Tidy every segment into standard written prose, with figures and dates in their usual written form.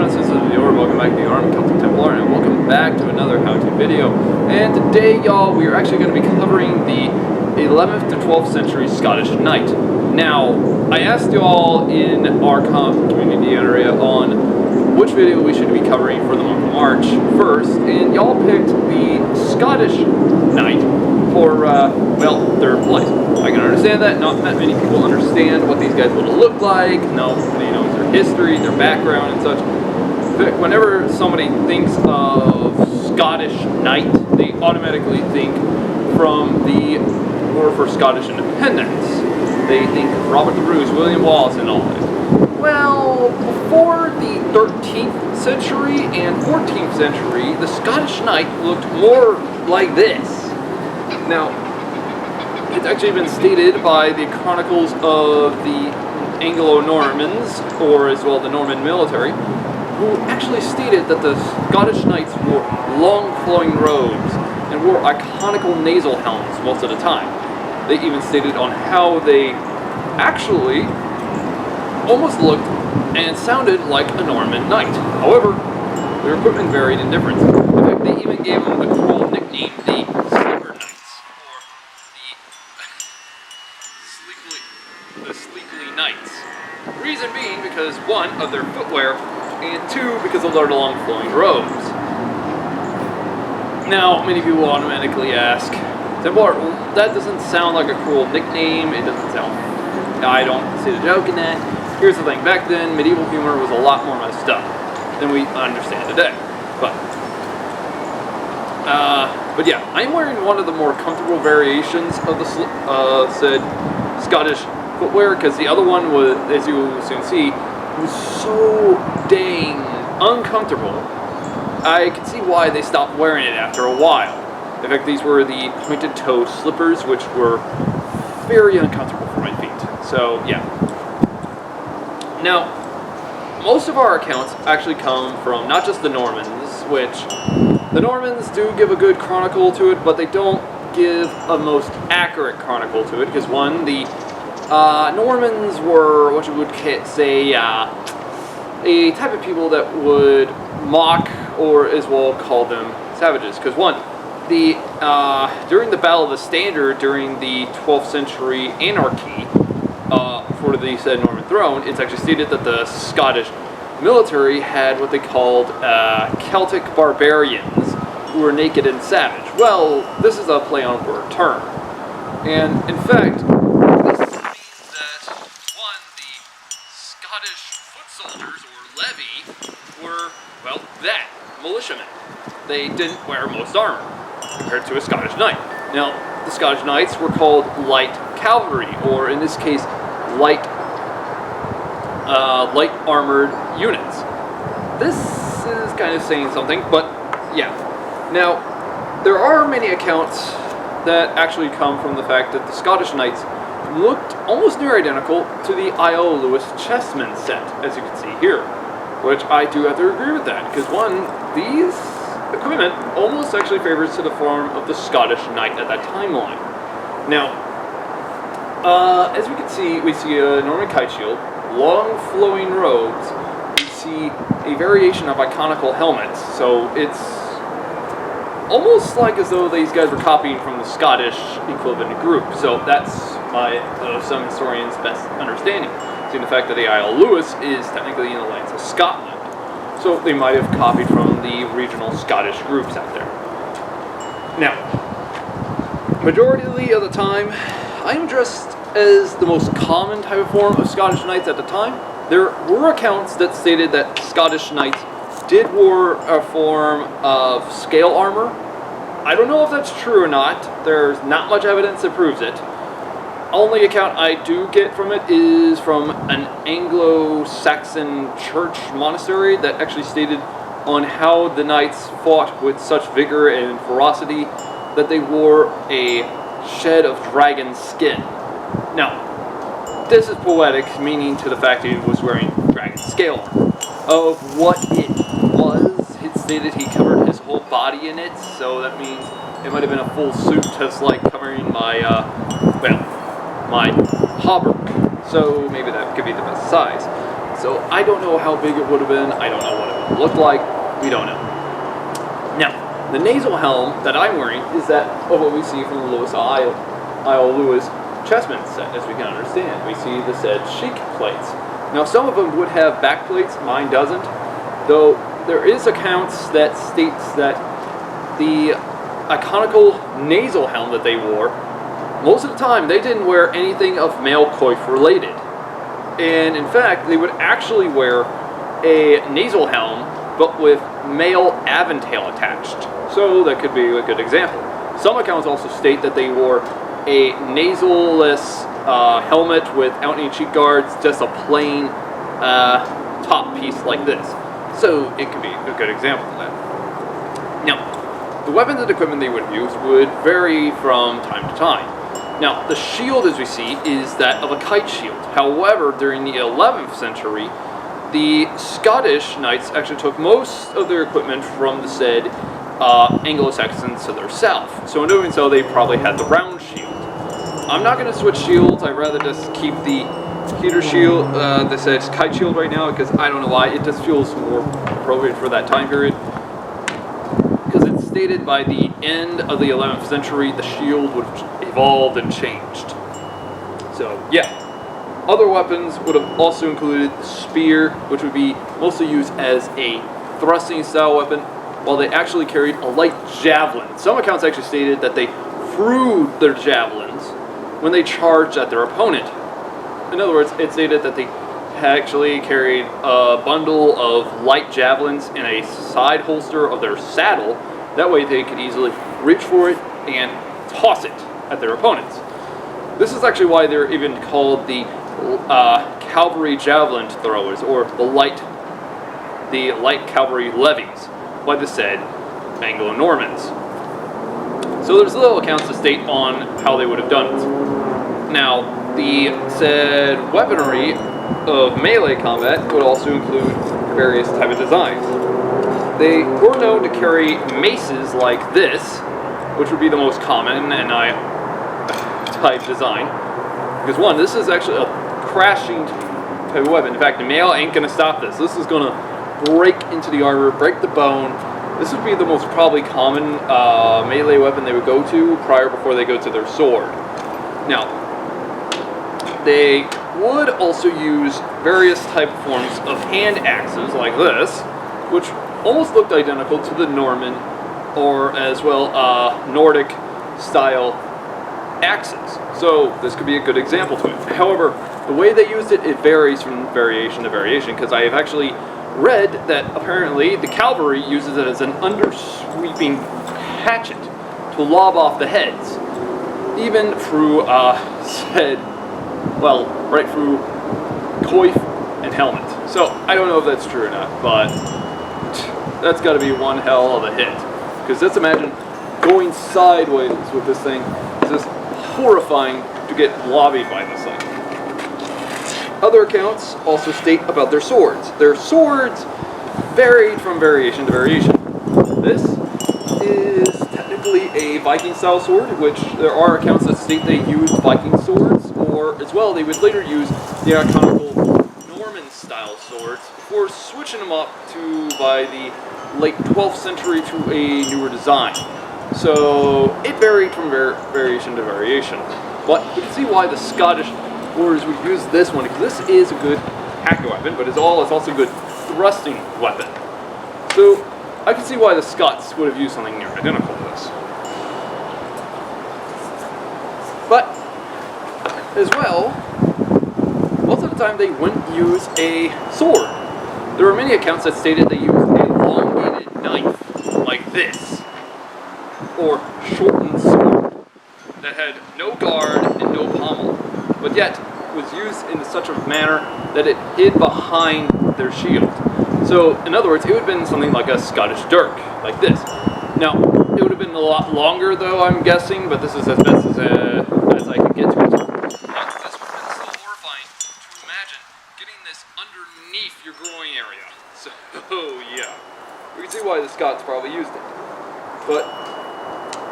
This is the viewer. Welcome back to the Armed Celtic Templar, and welcome back to another how-to video. And today, y'all, we are actually going to be covering the 11th to 12th century Scottish Knight. Now, I asked y'all in our community area on which video we should be covering for the month of March first, and y'all picked the Scottish Knight for, well, third place. I can understand that. Not that many people understand what these guys would look like. No, you know, their history, their background, and such. But whenever somebody thinks of Scottish Knight, they automatically think from the War for Scottish Independence. They think of Robert the Bruce, William Wallace, and all that. Well, before the 13th century and 14th century, the Scottish Knight looked more like this. Now, it's actually been stated by the chronicles of the Anglo-Normans, or as well the Norman military, who actually stated that the Scottish Knights wore long flowing robes and wore iconical nasal helms most of the time. They even stated on how they actually almost looked and sounded like a Norman knight. However, their equipment varied in difference. In fact, they even gave them the cruel nickname, the Sleeper Knights, or the Sleepily Knights. Reason being because, one, of their footwear, and two, because of their long flowing robes. Now, many people automatically ask, Templar, that doesn't sound like a cruel nickname, it doesn't sound, I don't see the joke in that. Here's the thing, back then, medieval humor was a lot more messed up than we understand today. But yeah, I'm wearing one of the more comfortable variations of the said Scottish footwear, because the other one was, as you will soon see, was so dang uncomfortable. I can see why they stopped wearing it after a while. In fact, these were the pointed toe slippers, which were very uncomfortable for my feet. So, yeah. Now, most of our accounts actually come from not just the Normans, which the Normans do give a good chronicle to it, but they don't give a most accurate chronicle to it, because one, the Normans were what you would say a type of people that would mock, or as well call them, savages. Because one, during the Battle of the Standard during the 12th century Anarchy for the said Norman throne, it's actually stated that the Scottish military had what they called Celtic barbarians who were naked and savage. Well, this is a play on word term, and in fact, this means that one, the Scottish foot soldiers or levy were, well, that militiamen. They didn't wear most armor compared to a Scottish knight. Now, the Scottish knights were called light cavalry, or in this case, light armored units. This is kind of saying something, but yeah. Now, there are many accounts that actually come from the fact that the Scottish knights looked almost near identical to the I.O. Lewis Chesssmen set, as you can see here, which I do have to agree with that, because one, these equipment almost actually favors to the form of the Scottish knight at that timeline. Now, as we can see, we see a Norman kite shield, long flowing robes, we see a variation of iconical helmets, so it's almost like as though these guys were copying from the Scottish equivalent group. So that's my some historians' best understanding, seeing the fact that the Isle of Lewis is technically in the lands of Scotland. So they might have copied from the regional Scottish groups out there. Now, majority of the time, I'm dressed as the most common type of form of Scottish knights at the time. There were accounts that stated that Scottish knights did wear a form of scale armor. I don't know if that's true or not. There's not much evidence that proves it. Only account I do get from it is from an Anglo-Saxon church monastery that actually stated on how the knights fought with such vigor and ferocity that they wore a shed of dragon skin. Now, this is poetic, meaning to the fact that he was wearing dragon scale armor. Of what it was, it stated he covered his whole body in it, so that means it might have been a full suit, just like covering my, my hauberk. So maybe that could be the best size. So I don't know how big it would have been. I don't know what it would have looked like. We don't know. Now, the nasal helm that I'm wearing is that of what we see from the Lewis Isle Lewis Chesssmen set, as we can understand. We see the said chic plates. Now, some of them would have back plates. Mine doesn't. Though there is accounts that states that the iconical nasal helm that they wore, most of the time they didn't wear anything of male coif related. And in fact, they would actually wear a nasal helm, but with male aventail attached. So that could be a good example. Some accounts also state that they wore a nasal-less helmet without any cheek guards, just a plain top piece like this. So it could be a good example of that. Now, the weapons and equipment they would use would vary from time to time. Now, the shield, as we see, is that of a kite shield. However, during the 11th century, the Scottish knights actually took most of their equipment from the said Anglo-Saxons to their south. So in doing so, they probably had the round shield. I'm not going to switch shields. I'd rather just keep the heater shield, the said kite shield right now, because I don't know why. It just feels more appropriate for that time period. Stated by the end of the 11th century, the shield would have evolved and changed. So, yeah. Other weapons would have also included the spear, which would be mostly used as a thrusting style weapon, while they actually carried a light javelin. Some accounts actually stated that they threw their javelins when they charged at their opponent. In other words, it stated that they actually carried a bundle of light javelins in a side holster of their saddle. That way they could easily reach for it and toss it at their opponents. This is actually why they're even called the cavalry javelin throwers, or the light cavalry levies, by the said Anglo-Normans. So there's little accounts to state on how they would have done it. Now, the said weaponry of melee combat would also include various type of designs. They were known to carry maces like this, which would be the most common and type design. Because one, this is actually a crashing type of weapon. In fact, the mail ain't going to stop this. This is going to break into the armor, break the bone. This would be the most probably common melee weapon they would go to before they go to their sword. Now, they would also use various type of forms of hand axes like this, which almost looked identical to the Norman or as well Nordic style axes. So this could be a good example to it. However, the way they used it, it varies from variation to variation, because I have actually read that apparently the cavalry uses it as an undersweeping hatchet to lob off the heads, even through right through coif and helmet. So I don't know if that's true or not, but that's got to be one hell of a hit. Because just imagine going sideways with this thing. It's just horrifying to get lobbied by this thing. Other accounts also state about their swords. Their swords varied from variation to variation. This is technically a Viking-style sword, which there are accounts that state they used Viking swords, or as well they would later use the iconical Norman-style swords before switching them up by the late 12th century to a newer design. So it varied from variation to variation. But you can see why the Scottish warriors would use this one, because this is a good hacking weapon, but it's also a good thrusting weapon. So I can see why the Scots would have used something near identical to this. But as well, most of the time they wouldn't use a sword. There are many accounts that stated they used a elongated knife like this, or shortened sword that had no guard and no pommel, but yet was used in such a manner that it hid behind their shield. So, in other words, it would have been something like a Scottish dirk, like this. Now, it would have been a lot longer, though, I'm guessing, but this is as best as I can get to it. Now, this would have been so horrifying to imagine getting this underneath your groin area. So, yeah. You can see why the Scots probably used it. But,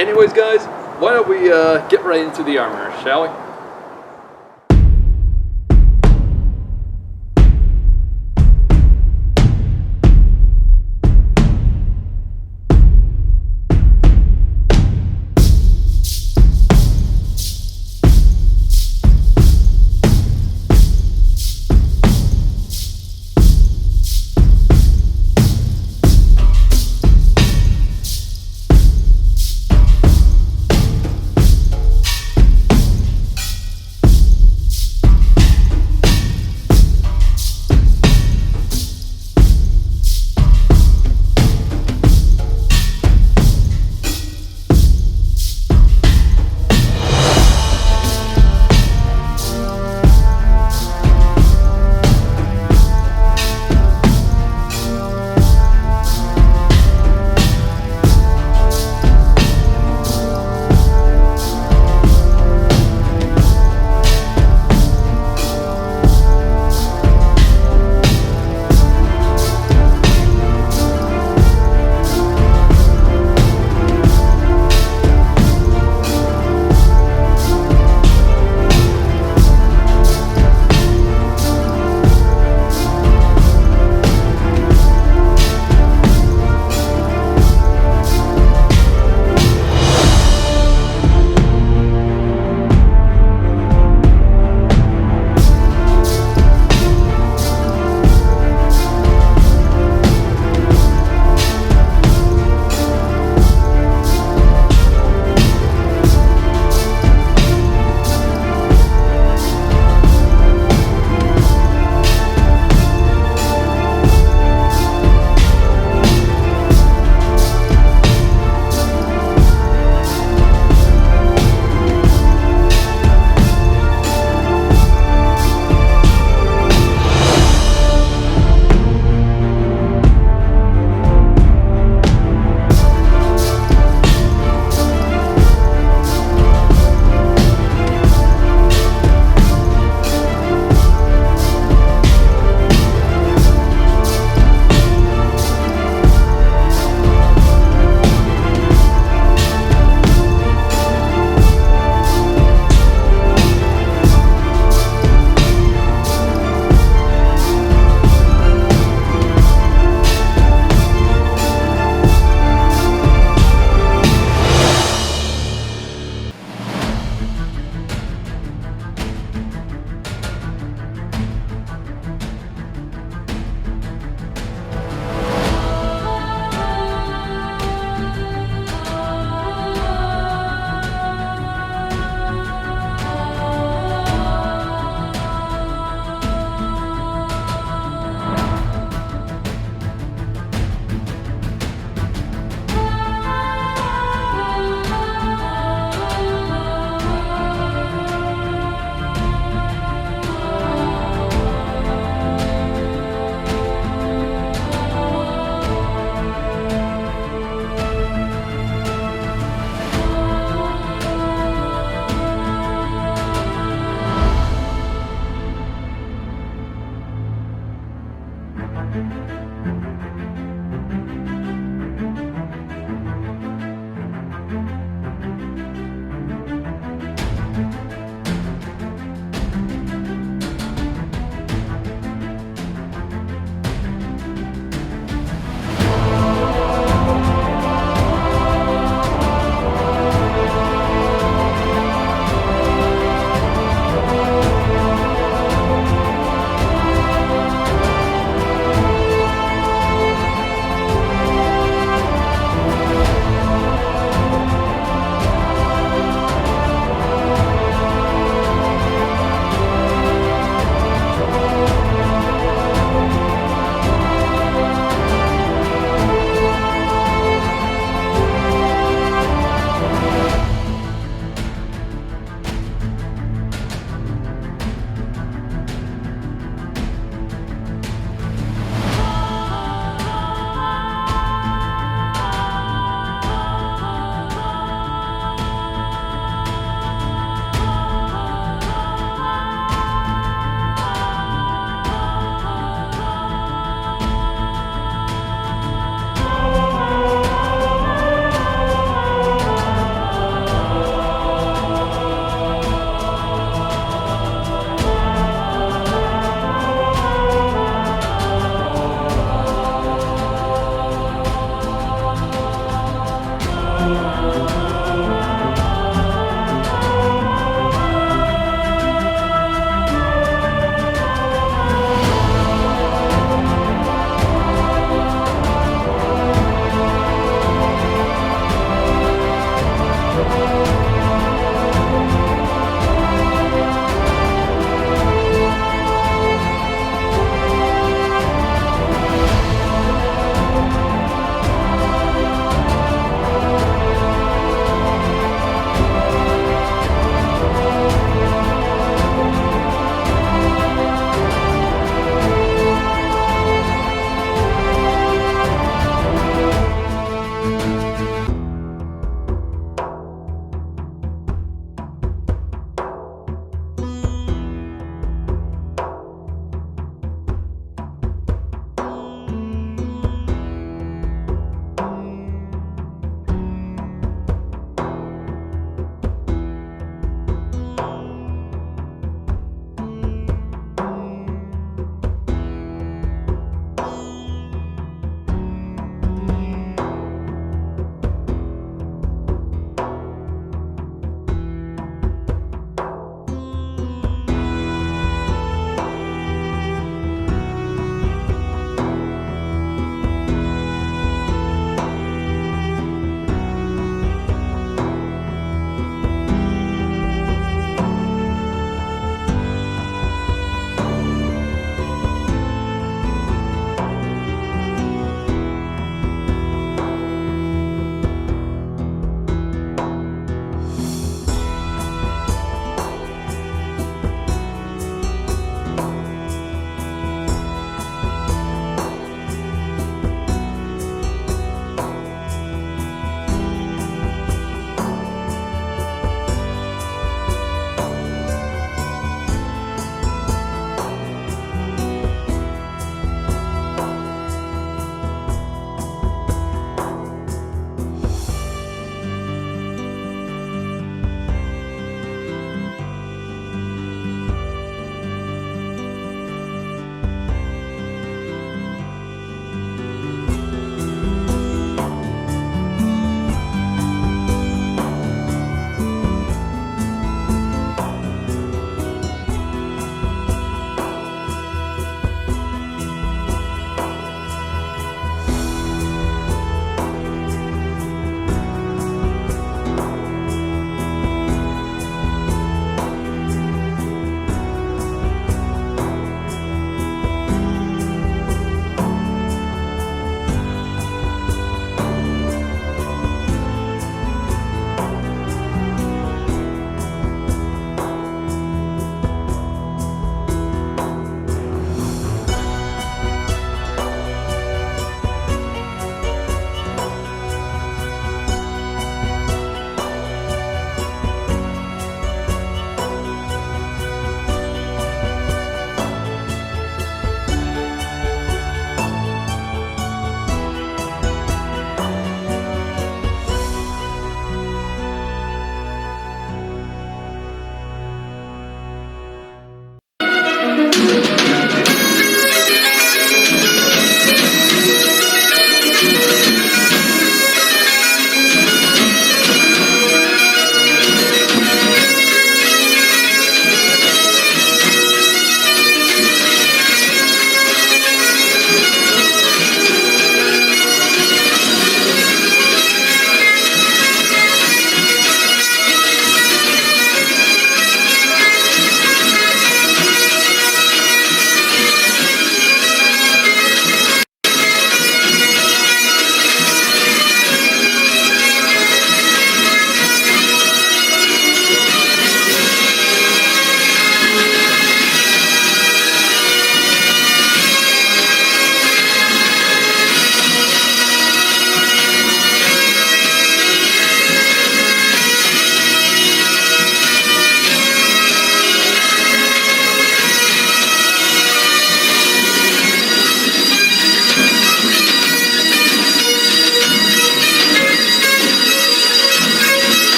anyways, guys, why don't we get right into the armor, shall we?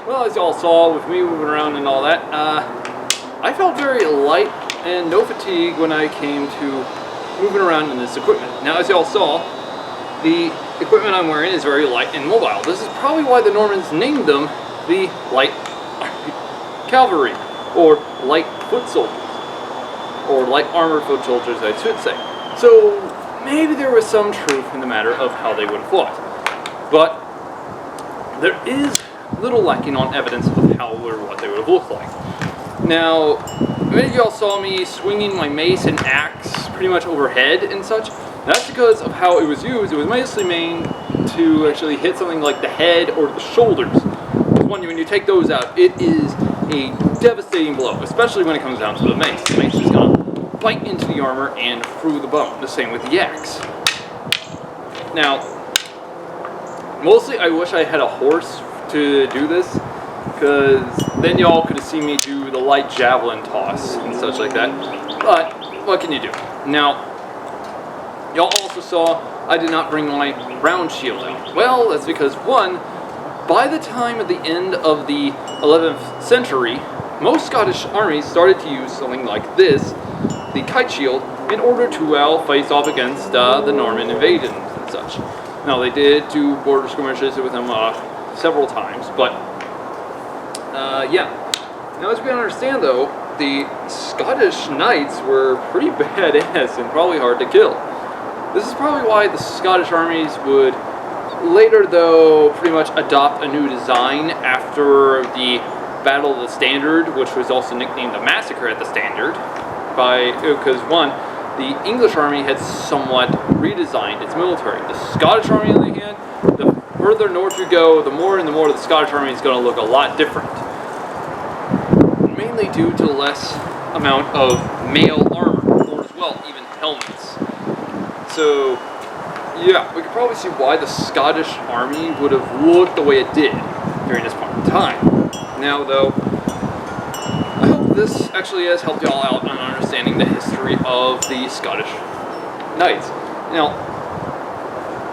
well, as y'all saw with me moving around and all that, I felt very light and no fatigue when I came to moving around in this equipment. Now, as y'all saw, the equipment I'm wearing is very light and mobile. This is probably why the Normans named them the light cavalry, or light foot soldiers, or light armored foot soldiers, I should say. So maybe there was some truth in the matter of how they would have fought, but there is little lacking on evidence of how or what they would have looked like. Now, many of y'all saw me swinging my mace and axe pretty much overhead and such. That's because of how it was used. It was mostly made to actually hit something like the head or the shoulders. When you take those out, it is a devastating blow, especially when it comes down to the mace. The mace is going to bite into the armor and through the bone. The same with the axe. Now, mostly I wish I had a horse to do this, because then y'all could have seen me do the light javelin toss and such like that. But what can you do? Now, y'all also saw I did not bring my round shield out. Well, that's because, one, by the time at the end of the 11th century, most Scottish armies started to use something like this, the kite shield, in order to face off against the Norman invasions and such. Now, they did do border skirmishes with them several times, but yeah. Now, as we understand, though, the Scottish knights were pretty badass and probably hard to kill. This is probably why the Scottish armies would later, though, pretty much adopt a new design after the Battle of the Standard, which was also nicknamed the Massacre at the Standard, because one, the English army had somewhat redesigned its military. The Scottish army, on the other hand, the further north you go, the more the Scottish army is going to look a lot different. Mainly due to the less amount of mail armor, or as well, even helmets. So, yeah, we could probably see why the Scottish army would have looked the way it did during this point in time. Now, though, I hope this actually has helped y'all out on understanding the history of the Scottish Knights. Now,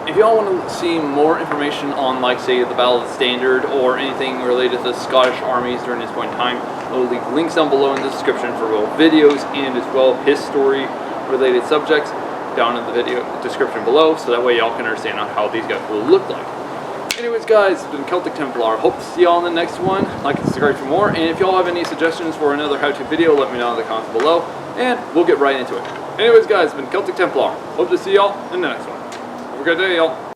if y'all want to see more information on, like, say, the Battle of the Standard or anything related to the Scottish armies during this point in time, I'll leave links down below in the description for both videos and as well history-related subjects down in the video description below, so that way y'all can understand how these guys will look like. Anyways, guys, it's been Celtic Templar. Hope to see y'all in the next one. Like and subscribe for more, and if y'all have any suggestions for another how-to video, let me know in the comments below, and we'll get right into it. Anyways, guys, it's been Celtic Templar. Hope to see y'all in the next one. Have a good day, y'all.